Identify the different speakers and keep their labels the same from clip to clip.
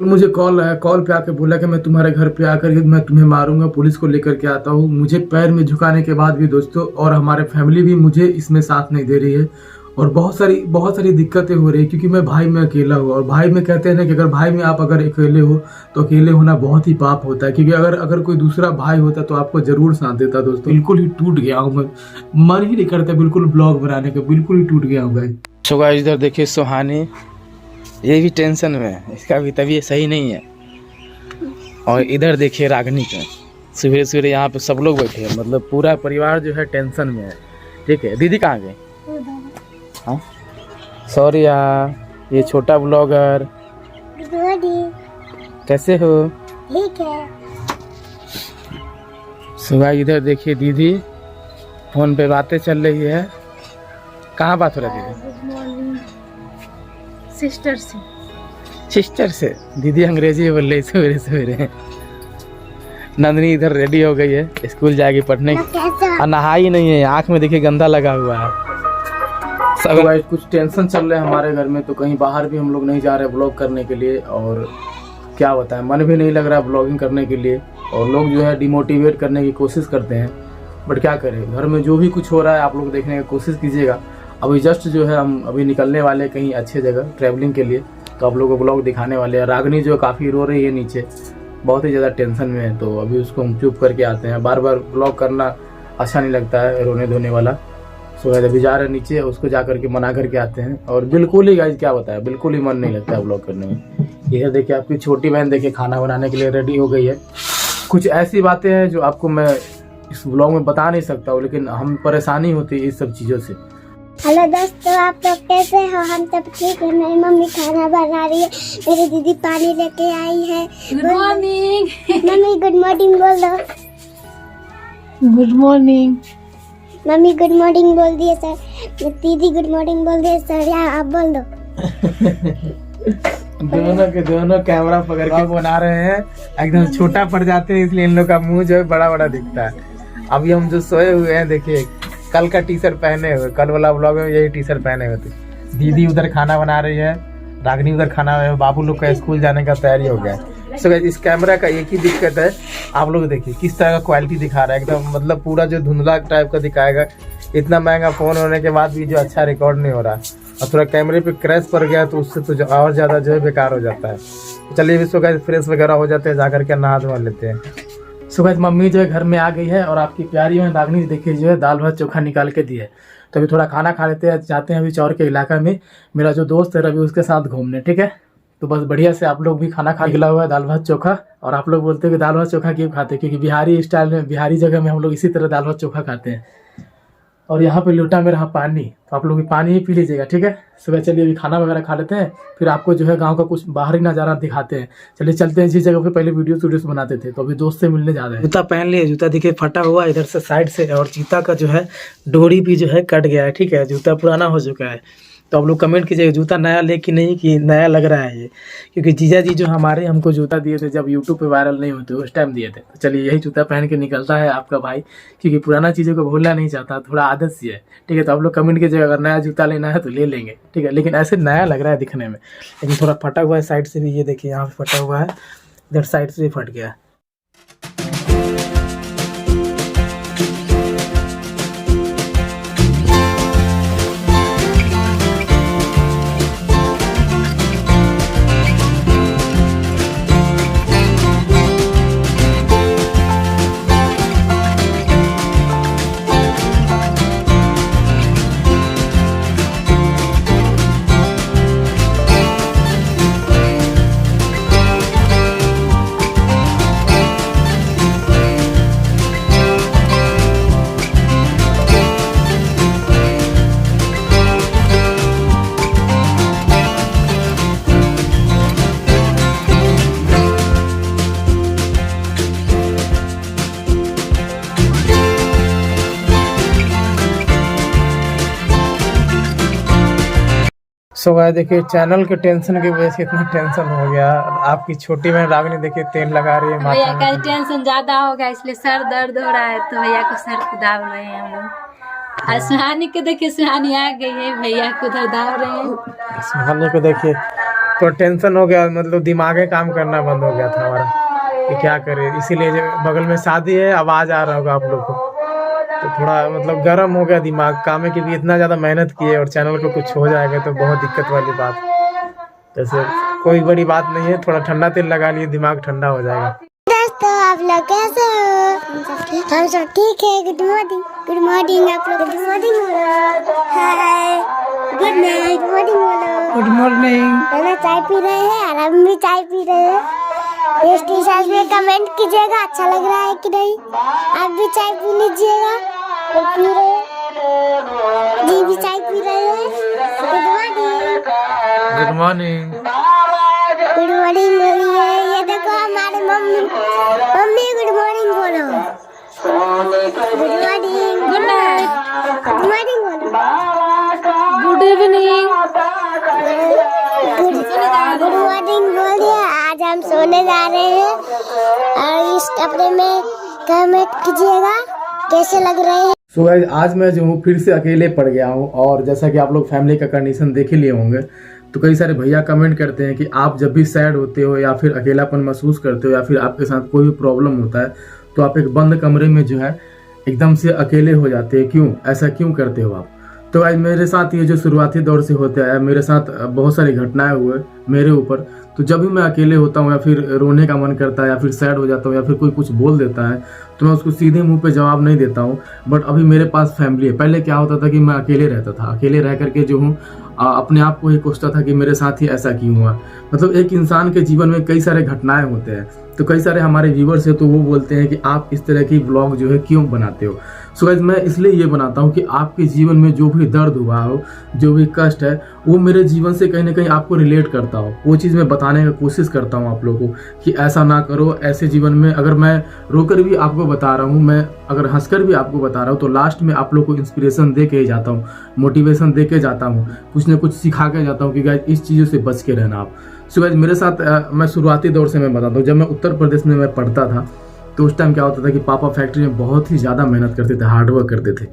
Speaker 1: मुझे कॉल पे आके बोला कि मैं तुम्हारे घर पे आकर के मैं तुम्हें मारूंगा, पुलिस को लेकर के आता हूँ। मुझे पैर में झुकाने के बाद भी दोस्तों और हमारे फैमिली भी मुझे इसमें साथ नहीं दे रही है और बहुत सारी दिक्कतें हो रही है क्योंकि मैं भाई में अकेला हूँ। और भाई में कहते हैं ना कि अगर भाई में आप अगर अकेले हो तो अकेले होना बहुत ही पाप होता है, क्योंकि अगर कोई दूसरा भाई होता तो आपको जरूर साथ देता। दोस्तों बिल्कुल ही टूट गया हूँ मैं, मन ही नहीं करता बिल्कुल ब्लॉग बनाने का, बिल्कुल ही टूट गया हूँ भाई।
Speaker 2: सो गाइस इधर देखिए सुहानी, ये भी टेंशन में है, इसका भी तबीयत सही नहीं है। और इधर देखिए रागनी का, सवेरे सवेरे यहाँ पे सब लोग बैठे हैं, मतलब पूरा परिवार जो है टेंशन में है। ठीक है, दीदी कहाँ गए? हाँ सॉरी यार, ये छोटा ब्लॉगर कैसे हो?
Speaker 3: ठीक है।
Speaker 2: सुबह इधर देखिए दीदी फोन पे बातें चल रही है। कहाँ बात हो रही है?
Speaker 3: गुड मॉर्निंग सिस्टर से।
Speaker 2: सिस्टर से दीदी अंग्रेजी बोल रही सवेरे सवेरे। नंदनी इधर रेडी हो गई है, स्कूल जाएगी पढ़ने। और नहाई नहीं है, आँख में देखिए गंदा लगा हुआ है। सब गाइस कुछ टेंशन चल रहा है हमारे घर में, तो कहीं बाहर भी हम लोग नहीं जा रहे ब्लॉग करने के लिए। और क्या बताएं, मन भी नहीं लग रहा है ब्लॉगिंग करने के लिए। और लोग जो है डिमोटिवेट करने की कोशिश करते हैं, बट क्या करें, घर में जो भी कुछ हो रहा है आप लोग देखने की कोशिश कीजिएगा। अभी जस्ट जो है हम अभी निकलने वाले कहीं अच्छे जगह ट्रैवलिंग के लिए, तो आप लोगों को ब्लॉग दिखाने वाले हैं। रागनी जो काफ़ी रो रही है नीचे, बहुत ही ज़्यादा टेंशन में है, तो अभी उसको हम चुप करके आते हैं। बार बार ब्लॉग करना अच्छा नहीं लगता है, रोने धोने वाला। सो अभी जा रहे हैं नीचे, उसको जा करके मना करके आते हैं। और बिल्कुल ही गाइस क्या बताया, बिल्कुल ही मन नहीं लगता है ब्लॉग करने में। यह देखिए आपकी छोटी बहन देखिए खाना बनाने के लिए रेडी हो गई है। कुछ ऐसी बातें हैं जो आपको मैं इस ब्लॉग में बता नहीं सकता हूँ, लेकिन हम परेशानी होती है इस सब चीज़ों से।
Speaker 3: हेलो दोस्तों, आप लोग कैसे हो? हम सब ठीक है। मेरी मम्मी खाना बना रही है, मेरी दीदी पानी लेके आई है। Good morning mummy, good morning बोल दो।
Speaker 4: Good morning
Speaker 3: mummy good morning बोल दिए सर। दीदी गुड मॉर्निंग बोल दिए सर, या आप बोल दो।
Speaker 2: दोनों के दोनों कैमरा पकड़ के बना रहे हैं, एकदम छोटा पड़ जाते हैं, इसलिए इन लोग का मुंह जो है बड़ा बड़ा दिखता है। अभी हम जो सोए हुए हैं देखिए, कल का टी शर्ट पहने हुए, कल वाला ब्लॉग में यही टी शर्ट पहने हुए थे। दीदी उधर खाना बना रही है, रागनी उधर खाना, बाबू लोग का स्कूल जाने का तैयारी हो गया है। सो इस कैमरा का एक ही दिक्कत है, आप लोग देखिए किस तरह का क्वालिटी दिखा रहा है, एकदम मतलब पूरा जो धुंधला टाइप का दिखाएगा। इतना महंगा फ़ोन होने के बाद भी जो अच्छा रिकॉर्ड नहीं हो रहा, और थोड़ा कैमरे पे क्रैश पड़ गया तो उससे तो और ज़्यादा जो है बेकार हो जाता है। तो चलिए इसको गाइस फ्रेश वगैरह हो जाते हैं, जा करके नहा धोवा लेते हैं। सो गाइस मम्मी जो है घर में आ गई है, और आपकी प्यारी में रागनी देखिए जो है दाल भात चोखा निकाल के दी है। तो अभी थोड़ा खाना खा लेते हैं, जाते हैं अभी चौर के इलाका में, मेरा जो दोस्त है रवि उसके साथ घूमने। ठीक है, तो बस बढ़िया से आप लोग भी खाना खा निकला हुआ है, दाल भात चोखा। और आप लोग बोलते हैं कि दाल भात चोखा क्यों खाते हैं, क्योंकि बिहारी स्टाइल में, बिहारी जगह में हम लोग इसी तरह दाल भात चोखा खाते हैं। और यहाँ पे लोटा में रहा पानी, तो आप लोग भी पानी ही पी लीजिएगा। ठीक है, सुबह चलिए अभी खाना वगैरह खा लेते हैं, फिर आपको जो है गांव का कुछ बाहरी नज़ारा दिखाते हैं। चलिए चलते हैं जिस जगह पे पहले वीडियोस बनाते थे, तो अभी दोस्त से मिलने जा रहे हैं। जूता पहन लिए, जूता देखिए फटा हुआ इधर से साइड से, और जूता का जो है डोरी भी जो है कट गया है। ठीक है, जूता पुराना हो चुका है। तो आप लोग कमेंट कीजिएगा जूता नया ले कि नहीं, कि नया लग रहा है ये, क्योंकि जीजा जी जो हमारे हमको जूता दिए थे जब यूट्यूब पे वायरल नहीं होते उस टाइम दिए थे। तो चलिए यही जूता पहन के निकलता है आपका भाई, क्योंकि पुराना चीज़ों को भूलना नहीं चाहता, थोड़ा आदत सी है। ठीक है, तो आप लोग कमेंट कीजिएगा अगर नया जूता लेना है तो ले लेंगे। ठीक है, लेकिन ऐसे नया लग रहा है दिखने में, लेकिन थोड़ा फटा हुआ है साइड से भी। ये देखिए यहाँ पे फटा हुआ है, इधर साइड से भी फट गया है। सो गाइस देखिए चैनल के टेंशन की वजह से इतना टेंशन हो गया। आपकी छोटी बहन रागनी देखिए तेल लगा रही है
Speaker 4: भैया
Speaker 2: माथा
Speaker 4: का
Speaker 2: में।
Speaker 4: टेंशन ज्यादा हो गया, इसलिए सर दर्द हो रहा है, तो भैया को सर को दाब रहे हैं हम लोग। और सुहानी को देखिए, सुहानी आ गई है, भैया को उधर दाब रहे हैं।
Speaker 2: सुहानी को देखिए तो टेंशन हो गया, मतलब दिमाग काम करना बंद हो गया था हमारा कि क्या करें। इसीलिए जो बगल में शादी है, आवाज आ रहा होगा आप लोग को, तो थोड़ा मतलब गर्म हो गया दिमाग काम में, क्योंकि इतना ज़्यादा मेहनत किए और चैनल को कुछ हो जाएगा तो बहुत दिक्कत वाली बात। जैसे कोई बड़ी बात नहीं है, थोड़ा ठंडा तेल लगा लिए, दिमाग ठंडा हो जाएगा।
Speaker 3: दोस्तों आप लोग कैसे हो? हम सब ठीक है। Good morning, good morning. आप लोग good morning hi, good night, good morning बोलो।
Speaker 2: Good morning.
Speaker 3: दोनों चाय पी रहे हैं और हम भी चाय पी रहे हैं। ये टी-शर्ट में कमेंट कीजिएगा अच्छा लग रहा है कि नहीं। आप भी चाय पी लीजिएगा। तो पी रहे हैं जी, भी चाय पी रहे हैं। Good morning,
Speaker 2: good morning,
Speaker 3: good morning बोलिए। ये देखो हमारे मम्मी, मम्मी गुड मॉर्निंग बोलो। Good morning, good night, good morning बोलो।
Speaker 4: गुड इवनिंग,
Speaker 3: गुड मॉर्निंग बोलिए। आज हम सोने जा रहे हैं और इस कपड़े में कमेंट कीजिएगा कैसे लग रहे हैं।
Speaker 1: सो गाइस आज मैं जो हूँ फिर से अकेले पड़ गया हूँ, और जैसा कि आप लोग फैमिली का कंडीशन देख ही लिए होंगे, तो कई सारे भैया कमेंट करते हैं कि आप जब भी सैड होते हो या फिर अकेलापन महसूस करते हो या फिर आपके साथ कोई भी प्रॉब्लम होता है तो आप एक बंद कमरे में जो है एकदम से अकेले हो जाते हैं, क्यों ऐसा क्यों करते हो आप। तो आज मेरे साथ ये जो शुरुआती दौर से होता है, मेरे साथ बहुत सारी घटनाएं हुए मेरे ऊपर। तो जब भी मैं अकेले होता हूँ या फिर रोने का मन करता है या फिर सैड हो जाता हूँ या फिर कोई कुछ बोल देता है तो मैं उसको सीधे मुंह पे जवाब नहीं देता हूँ। बट अभी मेरे पास फैमिली है। पहले क्या होता था कि मैं अकेले रहता था, अकेले रह करके जो हूँ अपने आप को ही कोसता था कि मेरे साथ ही ऐसा क्यों हुआ। मतलब एक इंसान के जीवन में कई सारे घटनाएं होते हैं, तो कई सारे हमारे व्यूवर्स है तो वो बोलते हैं कि आप इस तरह की व्लॉग जो है क्यों बनाते हो। सो गाइस मैं इसलिए ये बनाता हूँ कि आपके जीवन में जो भी दर्द हुआ हो, जो भी कष्ट है, वो मेरे जीवन से कहीं ना कहीं आपको रिलेट करता हो। वो चीज़ मैं बताने का कोशिश करता हूँ आप लोगों को कि ऐसा ना करो। ऐसे जीवन में अगर मैं रोकर भी आपको बता रहा हूँ, मैं अगर हंसकर भी आपको बता रहा हूँ, तो लास्ट में आप लोग को इंस्पिरेशन दे के ही जाता हूँ, मोटिवेशन दे के जाता हूँ, कुछ ना कुछ सिखा के जाता हूँ कि गाइस इस चीज़ों से बच के रहना आप। सो गाइस मेरे साथ मैं शुरुआती दौर से मैं बताता हूँ, जब मैं उत्तर प्रदेश में मैं पढ़ता था तो उस टाइम क्या होता था कि पापा फैक्ट्री में बहुत ही ज़्यादा मेहनत करते थे, हार्डवर्क करते थे।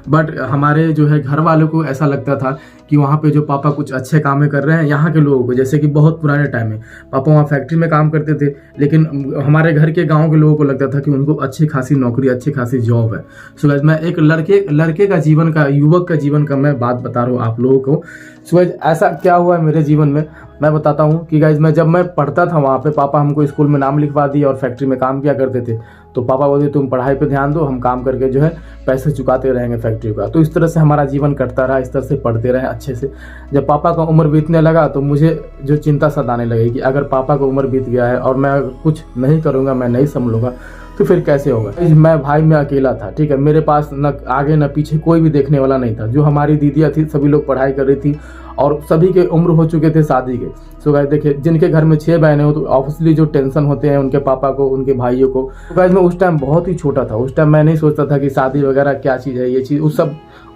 Speaker 1: बट हमारे जो है घर वालों को ऐसा लगता था कि वहाँ पे जो पापा कुछ अच्छे काम कर रहे हैं, यहाँ के लोगों को, जैसे कि बहुत पुराने टाइम में पापा वहाँ फैक्ट्री में काम करते थे, लेकिन हमारे घर के गांव के लोगों को लगता था कि उनको अच्छी खासी नौकरी, अच्छी खासी जॉब है। सो गाइस मैं एक लड़के का जीवन का, युवक का जीवन का मैं बात बता रहा हूँ आप लोगों को। सो गाइस ऐसा क्या हुआ मेरे जीवन में मैं बताता हूँ कि गाइस मैं जब मैं पढ़ता था वहाँ पे, पापा हमको स्कूल में नाम लिखवा दिए और फैक्ट्री में काम किया करते थे। तो पापा बोलते तुम पढ़ाई पे ध्यान दो, हम काम करके जो है पैसे चुकाते रहेंगे फैक्ट्री का। तो इस तरह से हमारा जीवन कटता रहा, इस तरह से पढ़ते रहे अच्छे से। जब पापा का उम्र बीतने लगा तो मुझे जो चिंता सताने लगी कि अगर पापा का उम्र बीत गया है और मैं कुछ नहीं करूँगा, मैं नहीं संभलूंगा तो फिर कैसे होगा। मैं भाई में अकेला था, ठीक है, मेरे पास न आगे न पीछे कोई भी देखने वाला नहीं था। जो हमारी दीदियाँ थी सभी लोग पढ़ाई कर रही थी और सभी के उम्र हो चुके थे शादी के। सो गाइस देखिए, जिनके घर में 6 बहनें हो तो ऑब्वियसली जो टेंशन होते हैं उनके पापा को, उनके भाइयों को। तो गाइस मैं उस टाइम बहुत ही छोटा था, उस टाइम मैं नहीं सोचता था कि शादी वगैरह क्या चीज़ है, ये चीज़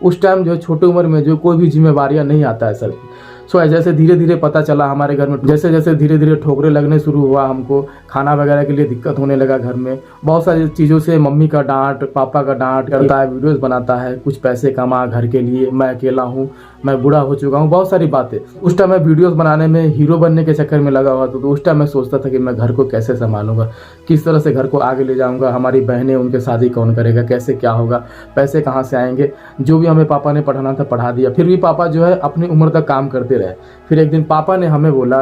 Speaker 1: उस टाइम जो छोटी उम्र में जो कोई भी जिम्मेवारियाँ नहीं आता है सर। सो जैसे धीरे धीरे पता चला हमारे घर में, जैसे जैसे धीरे धीरे ठोकरे लगने शुरू हुआ, हमको खाना वगैरह के लिए दिक्कत होने लगा घर में। बहुत सारी चीज़ों से मम्मी का डांट, पापा का डांट करता है, वीडियोस बनाता है, कुछ पैसे कमा घर के लिए, मैं अकेला हूँ, मैं बूढ़ा हो चुका हूँ, बहुत सारी बातें। उस टाइम मैं वीडियोस बनाने में, हीरो बनने के चक्कर में लगा हुआ था। तो उस टाइम मैं सोचता था कि मैं घर को कैसे संभालूंगा, किस तरह से घर को आगे ले जाऊंगा, हमारी बहनें, उनके शादी कौन करेगा, कैसे क्या होगा, पैसे कहाँ से आएंगे। जो भी हमें पापा ने पढ़ाना था पढ़ा दिया। फिर भी पापा जो है अपनी उम्र तक काम करते रहे। फिर एक दिन पापा ने हमें बोला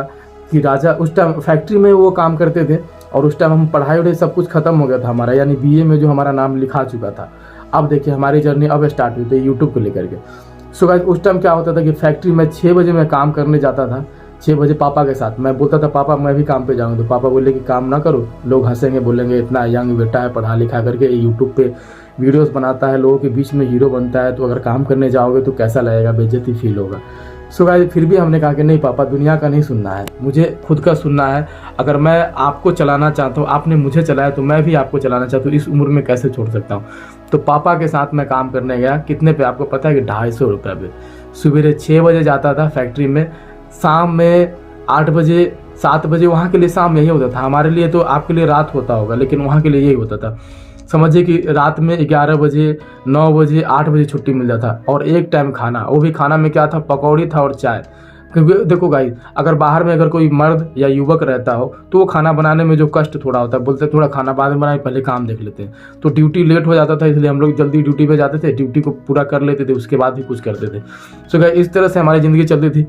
Speaker 1: कि राजा, उस टाइम फैक्ट्री में वो काम करते थे और उस टाइम हम पढ़ाई वढ़ाई सब कुछ खत्म हो गया था हमारा, यानी बीए में जो हमारा नाम लिखा चुका था। अब देखिए हमारी जर्नी अब स्टार्ट हुई थी यूट्यूब को लेकर के। सो गाइस उस टाइम क्या होता था कि फैक्ट्री में 6 बजे मैं काम करने जाता था, 6 बजे पापा के साथ। मैं बोलता था पापा मैं भी काम पे जाऊँगा, तो पापा बोले कि काम ना करो, लोग हंसेंगे, बोलेंगे इतना यंग बेटा है, पढ़ा लिखा करके यूट्यूब पे वीडियोस बनाता है, लोगों के बीच में हीरो बनता है, तो अगर काम करने जाओगे तो कैसा लगेगा, बेइज्जती फील होगा। सो गाइस फिर भी हमने कहा कि नहीं पापा, दुनिया का नहीं सुनना है, मुझे खुद का सुनना है। अगर मैं आपको चलाना चाहता हूँ, आपने मुझे चलाया तो मैं भी आपको चलाना चाहता हूँ, इस उम्र में कैसे छोड़ सकता हूँ। तो पापा के साथ मैं काम करने गया। कितने पे आपको पता है कि 250 रुपये पे। सुबह 6 बजे जाता था फैक्ट्री में, शाम में 8 बजे 7 बजे। वहाँ के लिए शाम यही होता था, हमारे लिए तो आपके लिए रात होता होगा, लेकिन वहाँ के लिए यही होता था। समझिए कि रात में 11 बजे, 9 बजे, 8 बजे छुट्टी मिल जाता। और एक टाइम खाना, वो भी खाना में क्या था, पकौड़ी था और चाय। क्योंकि देखो गाइस, अगर बाहर में अगर कोई मर्द या युवक रहता हो तो वो खाना बनाने में जो कष्ट थोड़ा होता है, बोलते हैं थोड़ा खाना बाद में बनाए, पहले काम देख लेते हैं। तो ड्यूटी लेट हो जाता था, इसलिए हम लोग जल्दी ड्यूटी पे जाते थे, ड्यूटी को पूरा कर लेते थे, उसके बाद ही कुछ करते थे। सो गाइस, इस तरह से हमारी ज़िंदगी चलती थी।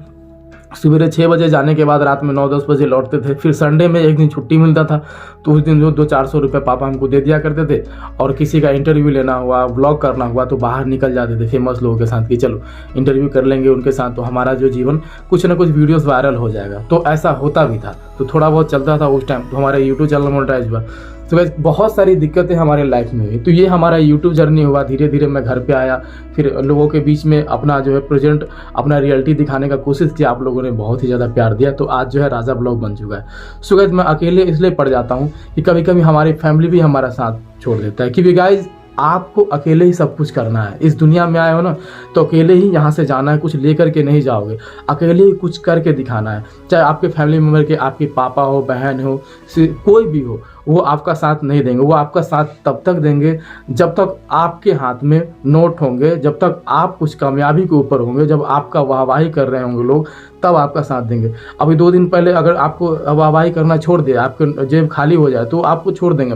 Speaker 1: सुबह 6 बजे जाने के बाद रात में 9-10 बजे लौटते थे। फिर संडे में एक दिन छुट्टी मिलता था, तो उस दिन जो 200-400 रुपये पापा हमको दे दिया करते थे। और किसी का इंटरव्यू लेना हुआ, व्लॉग करना हुआ, तो बाहर निकल जाते थे फेमस लोगों के साथ कि चलो इंटरव्यू कर लेंगे उनके साथ, तो हमारा जो जीवन कुछ ना कुछ वीडियोस वायरल हो जाएगा। तो ऐसा होता भी था, तो थोड़ा बहुत चलता था उस टाइम, तो हमारे यूट्यूब चैनल मोनेटाइज हुआ। तो गाइस, बहुत सारी दिक्कतें हमारे लाइफ में हुई। तो ये हमारा यूट्यूब जर्नी हुआ। धीरे धीरे मैं घर पे आया, फिर लोगों के बीच में अपना जो है प्रेजेंट, अपना रियलिटी दिखाने का कोशिश किया। आप लोगों ने बहुत ही ज़्यादा प्यार दिया, तो आज जो है राजा ब्लॉग बन चुका है। सो गाइस, मैं अकेले इसलिए पड़ जाता हूँ कि कभी कभी हमारी फैमिली भी हमारा साथ छोड़ देता है। क्योंकि गाइस, आपको अकेले ही सब कुछ करना है। इस दुनिया में आए हो ना, तो अकेले ही यहाँ से जाना है, कुछ लेकर के नहीं जाओगे, अकेले ही कुछ करके दिखाना है। चाहे आपके फैमिली मेम्बर के, आपके पापा हो, बहन हो, कोई भी हो, वो आपका साथ नहीं देंगे। वो आपका साथ तब तक देंगे जब तक आपके हाथ में नोट होंगे, जब तक आप कुछ कामयाबी के ऊपर होंगे, जब आपका वाहवाही कर रहे होंगे लोग, तब आपका साथ देंगे। अभी 2 दिन पहले अगर आपको वाहवाही करना छोड़ दिया, आपके जेब खाली हो जाए, तो आपको छोड़ देंगे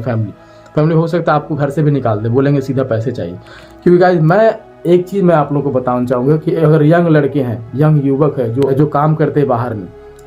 Speaker 1: फैमिली हो सकता है आपको घर से भी निकाल दे, बोलेंगे सीधा पैसे चाहिए। क्योंकि गाइस, मैं एक चीज़ मैं आप लोगों को बताना चाहूँगा कि अगर यंग लड़के हैं, यंग युवक है जो काम करते हैं बाहर में,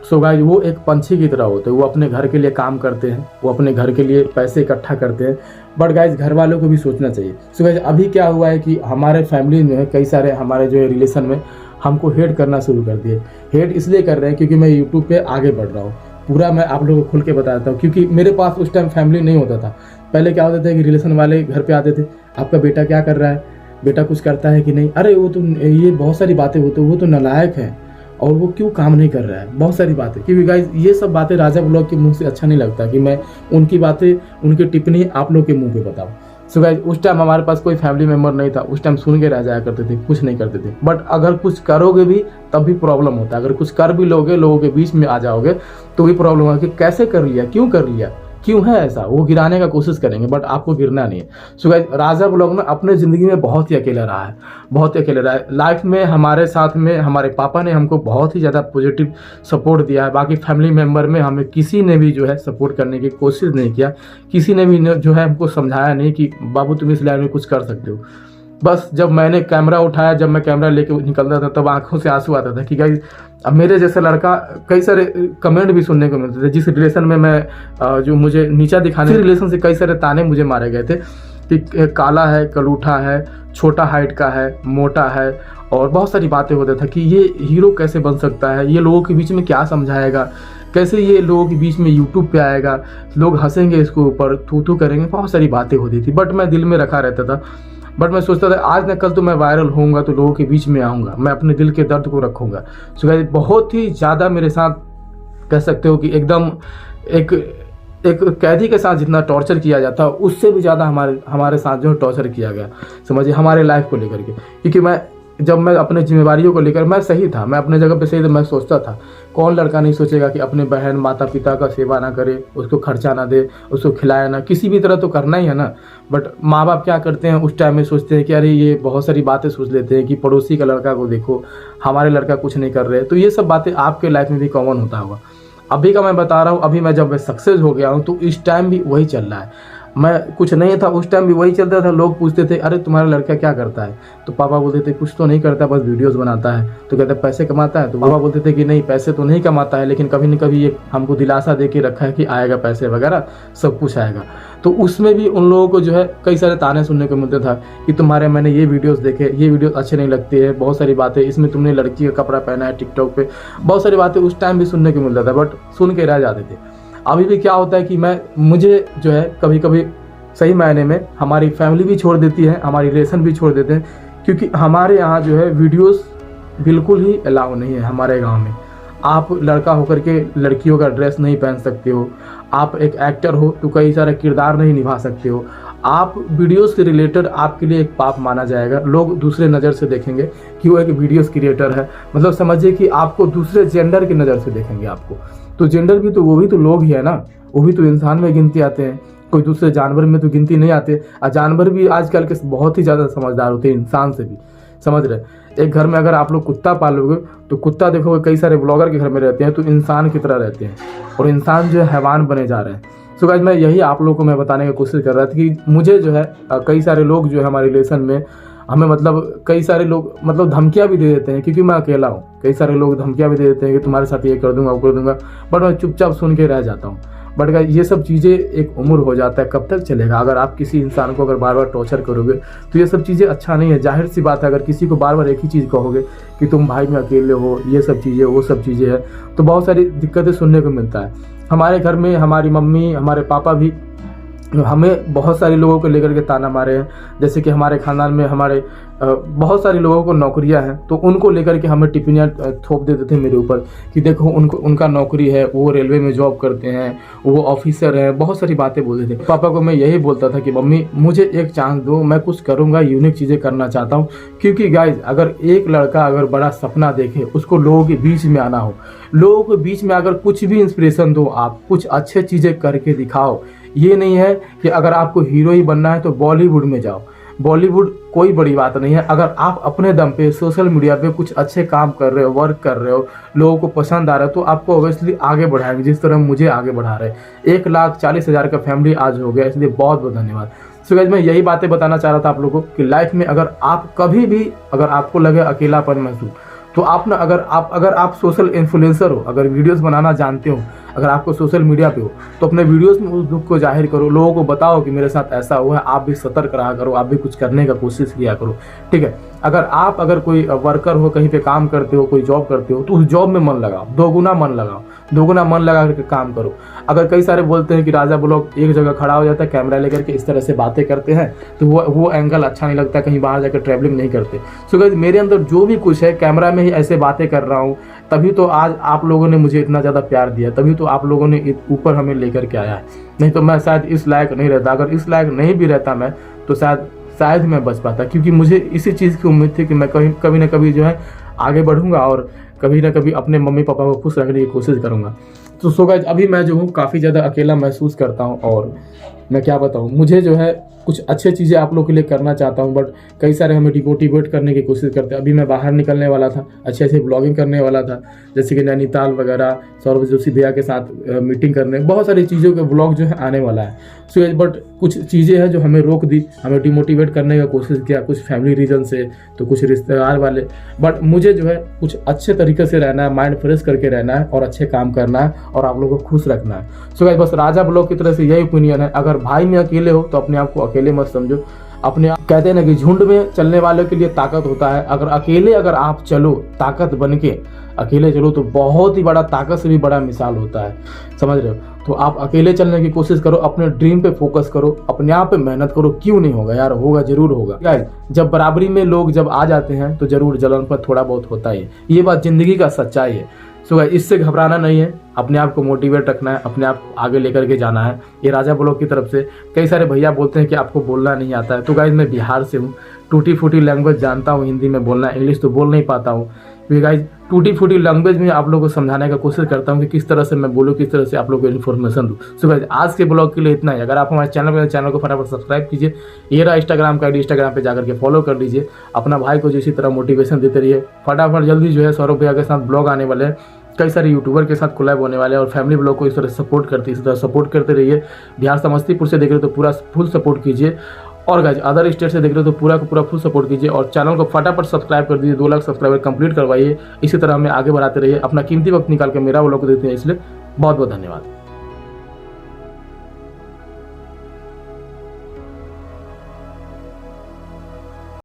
Speaker 1: सो गाइस, वो एक पंछी की तरह होते हैं। वो अपने घर के लिए काम करते हैं, वो अपने घर के लिए पैसे इकट्ठा करते हैं। बट गाइस, घर वालों को भी सोचना चाहिए। सो गाइस, अभी क्या हुआ है कि हमारे फैमिली में कई सारे हमारे जो है रिलेशन में हमको हेट करना शुरू कर दिए। हेट इसलिए कर रहे हैं क्योंकि मैं यूट्यूब पे आगे बढ़ रहा हूँ। पूरा मैं आप लोगों को खुल के बताता हूँ, क्योंकि मेरे पास उस टाइम फैमिली नहीं होता था। पहले क्या होता था कि रिलेशन वाले घर पे आते थे, आपका बेटा क्या कर रहा है, बेटा कुछ करता है कि नहीं, अरे वो तो ये बहुत सारी बातें होती, वो तो नालायक है और वो क्यों काम नहीं कर रहा है, बहुत सारी बातें। क्योंकि गाइस, ये सब बातें राजा ब्लॉग के मुंह से अच्छा नहीं लगता कि मैं उनकी बातें, उनकी टिप्पणी आप लोग के मुंह पे बताऊं। सो गाइस, उस टाइम हमारे पास कोई फैमिली मेम्बर नहीं था, उस टाइम सुन के रह जाया करते थे, कुछ नहीं करते थे। बट अगर कुछ करोगे भी तब भी प्रॉब्लम होता है। अगर कुछ कर भी लोगे, लोगों के बीच में आ जाओगे, तो भी प्रॉब्लम है कि कैसे कर लिया, क्यों कर लिया, क्यों है ऐसा, वो गिराने का कोशिश करेंगे, बट आपको गिरना नहीं है। सो गाइस, राजा ब्लॉग में अपने ज़िंदगी में बहुत ही अकेला रहा है, बहुत ही अकेला रहा है। लाइफ में हमारे साथ में हमारे पापा ने हमको बहुत ही ज़्यादा पॉजिटिव सपोर्ट दिया है। बाकी फैमिली मेम्बर में हमें किसी ने भी जो है सपोर्ट करने की कोशिश नहीं किया, किसी ने भी जो है हमको समझाया नहीं कि बाबू तुम इस लाइन में कुछ कर सकते हो। बस जब मैंने कैमरा उठाया, जब मैं कैमरा लेके निकलता था, तब आंखों से आंसू आता था कि गाइस, अब मेरे जैसा लड़का, कई सारे कमेंट भी सुनने को मिलते थे। जिस रिलेशन में मैं जो मुझे नीचा दिखाने रिलेशन से कई सारे ताने मुझे मारे गए थे कि काला है, कलूठा है, छोटा हाइट का है, मोटा है, और बहुत सारी बातें होता था कि ये हीरो कैसे बन सकता है, ये लोगों के बीच में क्या समझाएगा, कैसे ये लोगों के बीच में यूट्यूब पे आएगा, लोग हंसेंगे इसके ऊपर, थू करेंगे, बहुत सारी बातें होती थी। बट मैं दिल में रखा रहता था। बट मैं सोचता था आज न कल तो मैं वायरल होऊंगा, तो लोगों के बीच में आऊँगा, मैं अपने दिल के दर्द को रखूँगा। सो गाइस, बहुत ही ज़्यादा मेरे साथ कह सकते हो कि एकदम एक कैदी के साथ जितना टॉर्चर किया जाता है, उससे भी ज़्यादा हमारे साथ जो टॉर्चर किया गया, समझिए, हमारे लाइफ को लेकर के। क्योंकि जब मैं अपने जिम्मेवारियों को लेकर, मैं सही था, मैं अपने जगह पे सही था। मैं सोचता था कौन लड़का नहीं सोचेगा कि अपने बहन माता पिता का सेवा ना करे, उसको खर्चा ना दे, उसको खिलाए ना, किसी भी तरह तो करना ही है ना। बट माँ बाप क्या करते हैं उस टाइम में, सोचते हैं कि अरे ये बहुत सारी बातें सोच लेते हैं कि पड़ोसी का लड़का को देखो, हमारे लड़का कुछ नहीं कर रहे। तो ये सब बातें आपके लाइफ में भी कॉमन होता होगा। अभी का मैं बता रहा हूँ, अभी मैं जब सक्सेस हो गया हूँ, तो इस टाइम भी वही चल रहा है। मैं कुछ नहीं था उस टाइम भी वही चलता था। लोग पूछते थे अरे तुम्हारा लड़का क्या करता है, तो पापा बोलते थे कुछ तो नहीं करता, बस वीडियोस बनाता है। तो कहते पैसे कमाता है, तो पापा बोलते थे कि नहीं पैसे तो नहीं कमाता है, लेकिन कभी न कभी ये हमको दिलासा दे के रखा है कि आएगा पैसे वगैरह, सब कुछ आएगा। तो उसमें भी उन लोगों को जो है कई सारे ताने सुनने को मिलते था कि तुम्हारे मैंने ये वीडियोस देखे, ये वीडियोस अच्छे नहीं लगती है, बहुत सारी बातें इसमें, तुमने लड़की का कपड़ा पहना है टिकटॉक पे, बहुत सारी बातें उस टाइम भी सुनने को मिलता था। बट सुन के रह जाते थे। अभी भी क्या होता है कि मुझे जो है कभी कभी सही मायने में हमारी फैमिली भी छोड़ देती है, हमारी रिलेशन भी छोड़ देते हैं, क्योंकि हमारे यहाँ जो है वीडियोस बिल्कुल ही अलाउ नहीं है। हमारे गांव में आप लड़का होकर के लड़कियों का ड्रेस नहीं पहन सकते हो, आप एक एक्टर हो तो कई सारे किरदार नहीं निभा सकते हो, आप वीडियोस से रिलेटेड आपके लिए एक पाप माना जाएगा। लोग दूसरे नज़र से देखेंगे कि वो एक वीडियोस क्रिएटर है, मतलब समझिए कि आपको दूसरे जेंडर की नज़र से देखेंगे आपको। तो जेंडर भी तो वो भी तो लोग ही है ना, वो भी तो इंसान में गिनती आते हैं, कोई दूसरे जानवर में तो गिनती नहीं आते। और जानवर भी आजकल के बहुत ही ज़्यादा समझदार होते हैं इंसान से भी, समझ रहे। एक घर में अगर आप लोग कुत्ता पालोगे तो कुत्ता देखोगे कई सारे ब्लॉगर के घर में रहते हैं तो इंसान की तरह रहते हैं, और इंसान जो है हैवान बने जा रहे हैं। सो गाइस मैं यही आप लोगों को मैं बताने की कोशिश कर रहा था कि मुझे जो है कई सारे लोग जो है हमारे रिलेशन में हमें मतलब कई सारे लोग मतलब धमकियाँ भी दे देते हैं, क्योंकि मैं अकेला हूँ। कई सारे लोग धमकियाँ भी दे देते हैं कि तुम्हारे साथ ये कर दूंगा वो कर दूंगा, बट मैं चुपचाप सुन के रह जाता हूँ। बट ये सब चीज़ें एक उम्र हो जाता है, कब तक चलेगा? अगर आप किसी इंसान को अगर बार बार टॉर्चर करोगे तो ये सब चीज़ें अच्छा नहीं है। जाहिर सी बात है, अगर किसी को बार बार एक ही चीज़ कहोगे कि तुम भाई में अकेले हो, ये सब चीज़ें वो सब चीज़ें हैं, तो बहुत सारी दिक्कतें सुनने को मिलता है। हमारे घर में हमारी मम्मी हमारे पापा भी हमें बहुत सारे लोगों को लेकर के ताना मारे हैं। जैसे कि हमारे खानदान में हमारे बहुत सारे लोगों को नौकरियां हैं, तो उनको लेकर के हमें टिप्पणियाँ थोप देते थे मेरे ऊपर कि देखो उनका नौकरी है, वो रेलवे में जॉब करते हैं, वो ऑफिसर हैं, बहुत सारी बातें बोलते थे। पापा को मैं यही बोलता था कि मम्मी मुझे एक चांस दो, मैं कुछ करूँगा, यूनिक चीज़ें करना चाहता हूँ। क्योंकि गाइज अगर एक लड़का अगर बड़ा सपना देखे, उसको लोगों के बीच में आना हो, लोगों के बीच में अगर कुछ भी इंस्पिरेशन दो, आप कुछ अच्छे चीज़ें करके दिखाओ। ये नहीं है कि अगर आपको हीरो ही बनना है तो बॉलीवुड में जाओ, बॉलीवुड कोई बड़ी बात नहीं है। अगर आप अपने दम पे सोशल मीडिया पे कुछ अच्छे काम कर रहे हो, वर्क कर रहे हो, लोगों को पसंद आ रहा है, तो आपको ऑब्वियसली आगे बढ़ाएंगे, जिस तरह मुझे आगे बढ़ा रहे। 1,40,000 का फैमिली आज हो गया, इसलिए बहुत बहुत धन्यवाद। सो गाइस मैं यही बातें बताना चाह रहा था आप लोगों को कि लाइफ में अगर आप कभी भी अगर आपको लगे अकेलापन महसूस, तो आप ना अगर आप सोशल इन्फ्लुएंसर हो, अगर वीडियोस बनाना जानते हो, अगर आपको सोशल मीडिया पे हो, तो अपने वीडियोस में उस दुख को जाहिर करो, लोगों को बताओ कि मेरे साथ ऐसा हुआ है। आप भी सतर्क रहा करो, आप भी कुछ करने का कोशिश किया करो, ठीक है। अगर कोई वर्कर हो, कहीं पे काम करते हो, कोई जॉब करते हो, तो उस जॉब में मन लगाओ, दोगुना मन लगा करके काम करो। अगर कई सारे बोलते हैं कि राजा ब्लॉग एक जगह खड़ा हो जाता है, कैमरा लेकर के इस तरह से बातें करते हैं, तो वो एंगल अच्छा नहीं लगता, कहीं बाहर जाकर ट्रैवलिंग नहीं करते। सो गाइस मेरे अंदर जो भी कुछ है, कैमरा में ही ऐसे बातें कर रहा हूँ, तभी तो आज आप लोगों ने मुझे इतना ज़्यादा प्यार दिया, तभी तो आप लोगों ने ऊपर हमें लेकर के आया है। नहीं तो मैं शायद इस लायक नहीं रहता। अगर इस लायक नहीं भी रहता मैं, तो शायद मैं बच पाता, क्योंकि मुझे इसी चीज़ की उम्मीद थी कि मैं कभी ना कभी जो है आगे बढ़ूंगा और कभी ना कभी अपने मम्मी पापा को खुश रखने की कोशिश करूंगा। तो सो गाइस अभी मैं जो हूँ काफ़ी ज़्यादा अकेला महसूस करता हूँ, और मैं क्या बताऊँ, मुझे जो है कुछ अच्छी चीज़ें आप लोगों के लिए करना चाहता हूँ, बट कई सारे हमें डिमोटिवेट करने की कोशिश करते हैं। अभी मैं बाहर निकलने वाला था, अच्छे ब्लॉगिंग करने वाला था, जैसे कि नैनीताल वगैरह, सौरभ जोशी भैया के साथ मीटिंग करने, बहुत सारी चीज़ों के ब्लॉग जो है आने वाला है। सो बट कुछ चीज़ें हैं जो हमें रोक दी, हमें डिमोटिवेट करने का कोशिश किया, कुछ फैमिली रीजन से, तो कुछ रिश्तेदार वाले। बट मुझे जो है कुछ अच्छे तरीके से रहना है, माइंड फ्रेश करके रहना है, और अच्छे काम करना है, और आप लोगों को खुश रखना है। सो गाइस बस राजा ब्लॉग की तरह से यही ओपिनियन है। अगर भाई में अकेले हो तो अपने आप को अकेले मत समझो। अपने आप कहते हैं ना कि झुंड में चलने वालों के लिए ताकत होता है। अगर आप चलो ताकत बन के, अकेले चलो तो बहुत ही बड़ा ताकत से भी बड़ा मिसाल होता है, समझ रहे हो। तो आप अकेले चलने की कोशिश करो, अपने ड्रीम पे फोकस करो, अपने आप पे मेहनत करो। क्यों नहीं होगा यार, होगा, जरूर होगा। गाइस जब बराबरी में लोग जब आ जाते हैं तो जरूर जलन पर थोड़ा बहुत होता है, ये बात जिंदगी का सच्चाई है। सो गाइस इससे घबराना नहीं है, अपने आप को मोटिवेट रखना है, अपने आप आगे लेकर के जाना है। ये राजा ब्लॉग की तरफ से। कई सारे भैया बोलते हैं कि आपको बोलना नहीं आता है, तो गाइस मैं बिहार से हूँ, टूटी फूटी लैंग्वेज जानता हूँ हिंदी में बोलना, इंग्लिश तो बोल नहीं पाता हूँ। गाइस टूटी फूटी लैंग्वेज में आप लोगों को समझाने का कोशिश करता हूँ कि किस तरह से मैं बोलूँ, किस तरह से आप लोगों को इन्फॉर्मेशन दूँ। सो गाइस आज के ब्लॉग के लिए इतना ही। अगर आप हमारे चैनल को फटाफट सब्सक्राइब कीजिए। ये रहा इंस्टाग्राम का आईडी, इंस्टाग्राम पे जाकर के फॉलो कर लीजिए। अपना भाई को इसी तरह मोटिवेशन देते रहिए। फटाफट जल्दी जो है सौरभ भैया के साथ ब्लॉग आने वाले हैं, कई सारे यूट्यूबर के साथ कोलैब होने वाले हैं, और फैमिली ब्लॉग को इस तरह सपोर्ट करते रहिए। बिहार समस्तीपुर से देख रहे हो तो पूरा फुल सपोर्ट कीजिए, और गाइस अदर स्टेट से देख रहे हो तो पूरा का पूरा फुल सपोर्ट कीजिए, और चैनल को फटाफट सब्सक्राइब कर दीजिए। 2 लाख सब्सक्राइबर कंप्लीट करवाइए। इसी तरह हमें आगे बढ़ाते रहिए। अपना कीमती वक्त निकाल के मेरा ब्लॉग को देखते हैं, इसलिए बहुत बहुत धन्यवाद।